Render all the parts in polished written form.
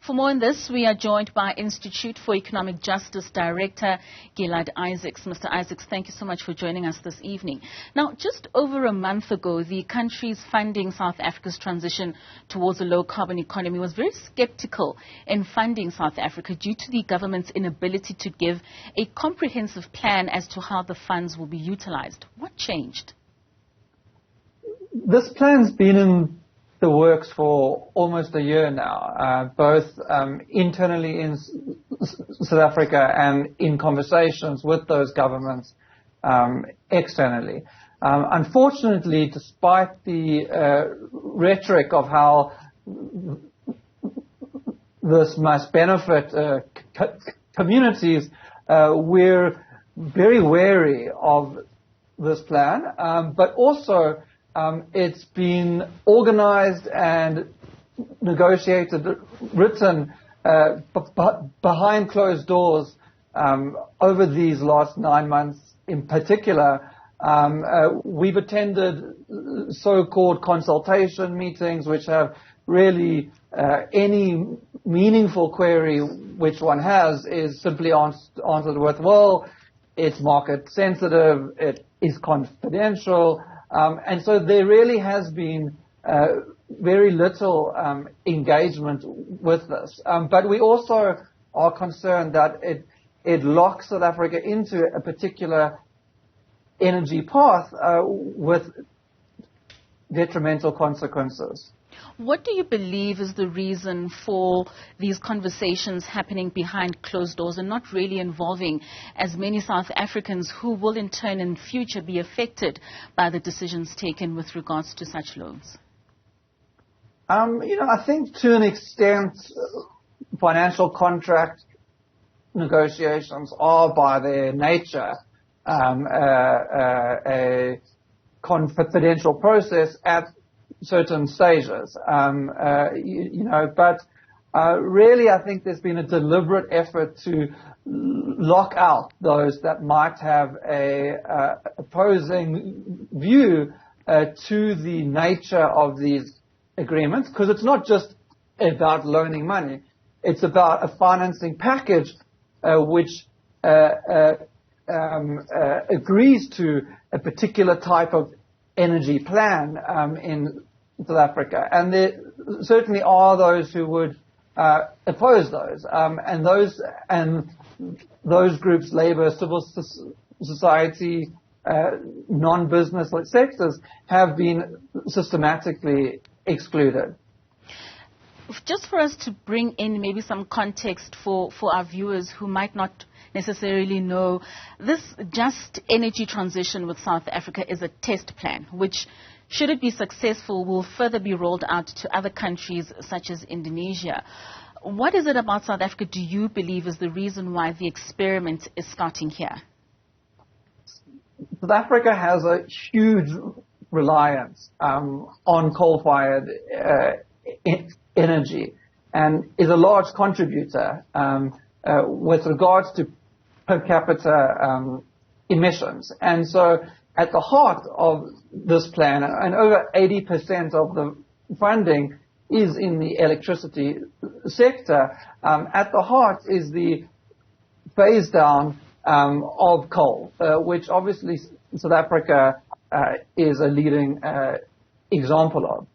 For more on this, we are joined by Institute for Economic Justice Director Gilan Isaacs. Mr. Isaacs, thank you so much for joining us this evening. Now, just over a month ago, the countries funding South Africa's transition towards a low-carbon economy was very skeptical in funding South Africa due to the government's inability to give a comprehensive plan as to how the funds will be utilized. What changed? This plan's been in the works for almost a year now, both internally in South Africa and in conversations with those governments externally. Unfortunately, despite the rhetoric of how this must benefit communities, we're very wary of this plan, but also it's been organized and negotiated, written behind closed doors over these last 9 months in particular. We've attended so-called consultation meetings which have really any meaningful query which one has is simply answered with, well, it's market sensitive, it is confidential. And so there really has been very little engagement with this. But we also are concerned that it locks South Africa into a particular energy path with detrimental consequences. What do you believe is the reason for these conversations happening behind closed doors and not really involving as many South Africans who will in turn in future be affected by the decisions taken with regards to such loans? I think to an extent financial contract negotiations are by their nature a confidential process at certain stages, but really I think there's been a deliberate effort to lock out those that might have a opposing view to the nature of these agreements, because it's not just about loaning money, it's about a financing package which agrees to a particular type of energy plan in South Africa, and there certainly are those who would oppose those, and those groups, labour, civil society, non-business sectors, have been systematically excluded. Just for us to bring in maybe some context for our viewers who might not necessarily know, this just energy transition with South Africa is a test plan, which, should it be successful, will further be rolled out to other countries such as Indonesia. What is it about South Africa, do you believe, is the reason why the experiment is starting here? South Africa has a huge reliance on coal-fired energy and is a large contributor with regards to per capita emissions. And so at the heart of this plan, and over 80% of the funding is in the electricity sector, at the heart is the phase down of coal, which obviously South Africa is a leading example of.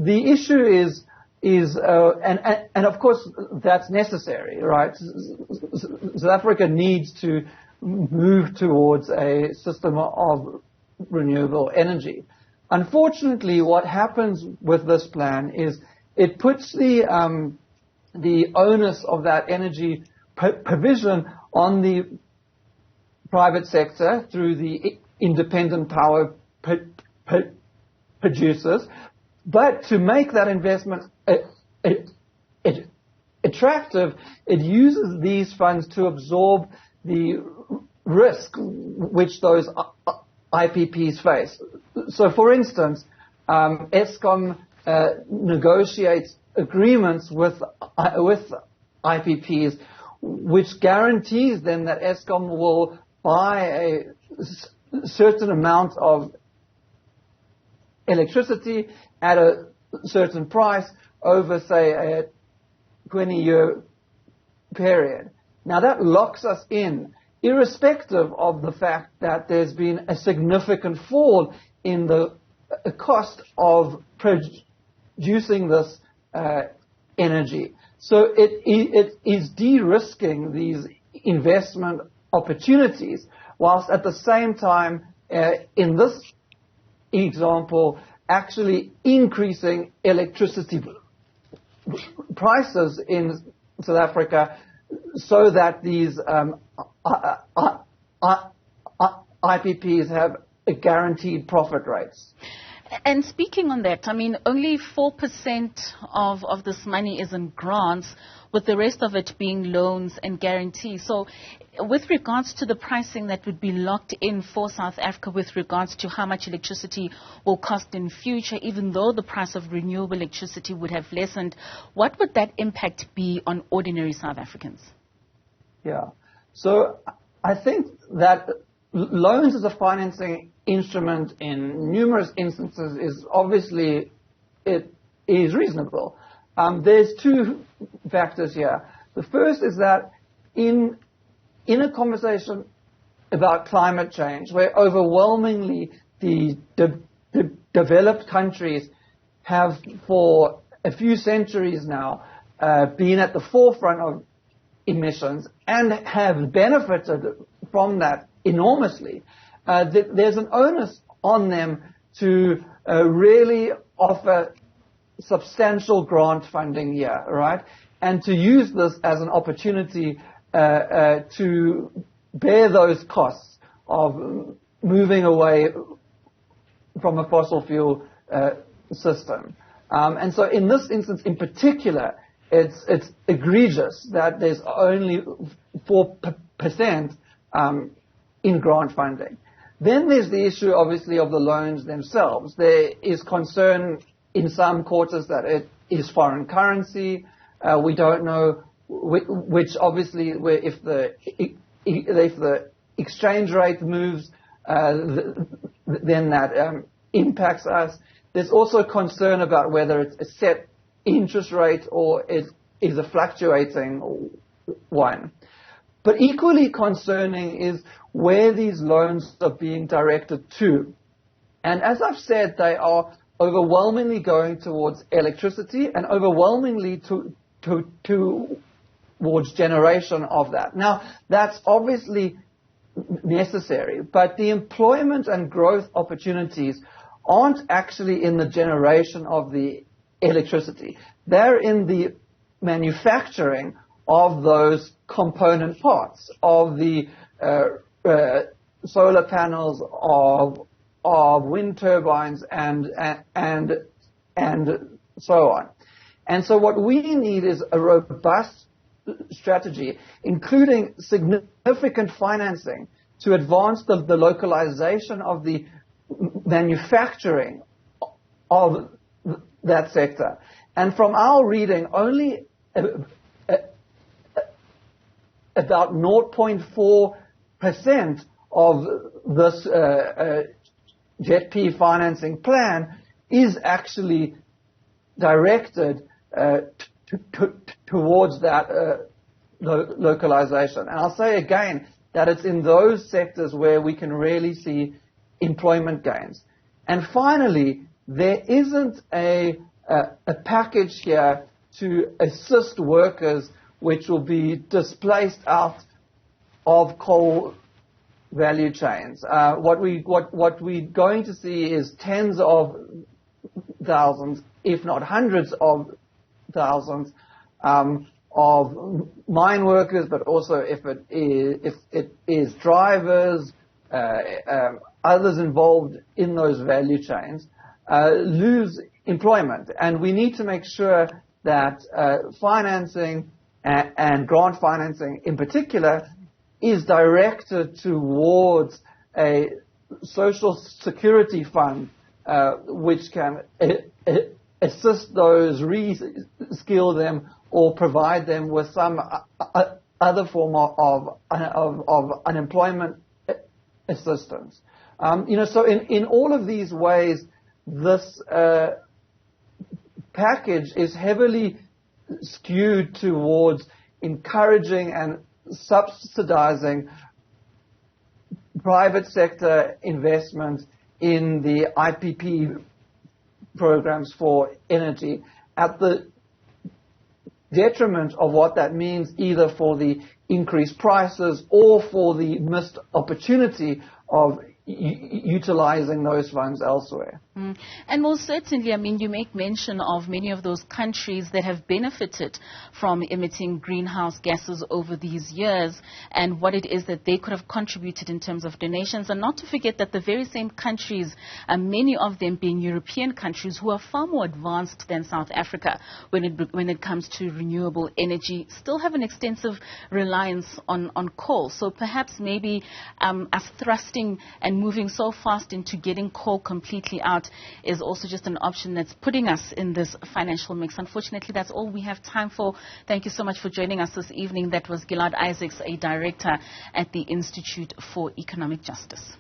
The issue is and of course that's necessary, right? South Africa needs to move towards a system of renewable energy. Unfortunately, what happens with this plan is it puts the onus of that energy provision on the private sector through the independent power producers. But to make that investment attractive, it uses these funds to absorb the risk which those IPPs face. So, for instance, Eskom negotiates agreements with IPPs which guarantees them that Eskom will buy a certain amount of electricity at a certain price over, say, a 20-year period. Now that locks us in, irrespective of the fact that there's been a significant fall in the cost of producing this energy. So it is de-risking these investment opportunities, whilst at the same time, in this example, actually increasing electricity prices in South Africa so that these IPPs have guaranteed profit rates. And speaking on that, I mean, only 4% of this money is in grants, with the rest of it being loans and guarantees. So with regards to the pricing that would be locked in for South Africa with regards to how much electricity will cost in future, even though the price of renewable electricity would have lessened, what would that impact be on ordinary South Africans? Yeah. So I think that loans as a financing instrument in numerous instances is obviously, it is reasonable. There's two factors here. The first is that in a conversation about climate change, where overwhelmingly the developed countries have for a few centuries now been at the forefront of emissions and have benefited from that enormously, there's an onus on them to really offer substantial grant funding here, right? And to use this as an opportunity to bear those costs of moving away from a fossil fuel system. And so in this instance in particular, it's egregious that there's only 4% in grant funding. Then there's the issue, obviously, of the loans themselves. There is concern in some quarters that it is foreign currency. We don't know which obviously, if the exchange rate moves, then that impacts us. There's also concern about whether it's a set interest rate or it is a fluctuating one. But equally concerning is where these loans are being directed to. And as I've said, they are overwhelmingly going towards electricity and overwhelmingly towards generation of that. Now, that's obviously necessary, but the employment and growth opportunities aren't actually in the generation of the electricity. They're in the manufacturing of those component parts, of the solar panels, of wind turbines, and so on. And so what we need is a robust strategy, including significant financing to advance the localization of the manufacturing of that sector. And from our reading, only about 0.4% of this JETP financing plan is actually directed towards that localization. And I'll say again that it's in those sectors where we can really see employment gains. And finally, there isn't a package here to assist workers which will be displaced out of coal value chains. What we're going to see is tens of thousands, if not hundreds of thousands, of mine workers, but also if it is drivers, others involved in those value chains, lose employment. And we need to make sure that financing and grant financing in particular is directed towards a social security fund which can assist those, re-skill them, or provide them with some other form of unemployment assistance. So in all of these ways, this package is heavily skewed towards encouraging and subsidizing private sector investment in the IPP programs for energy at the detriment of what that means either for the increased prices or for the missed opportunity of utilizing those funds elsewhere. And most certainly, I mean, you make mention of many of those countries that have benefited from emitting greenhouse gases over these years and what it is that they could have contributed in terms of donations. And not to forget that the very same countries, many of them being European countries who are far more advanced than South Africa when it comes to renewable energy, still have an extensive reliance on coal. So perhaps maybe us thrusting and moving so fast into getting coal completely out is also just an option that's putting us in this financial mix. Unfortunately, that's all we have time for. Thank you so much for joining us this evening. That was Gilan Isaacs, a director at the Institute for Economic Justice.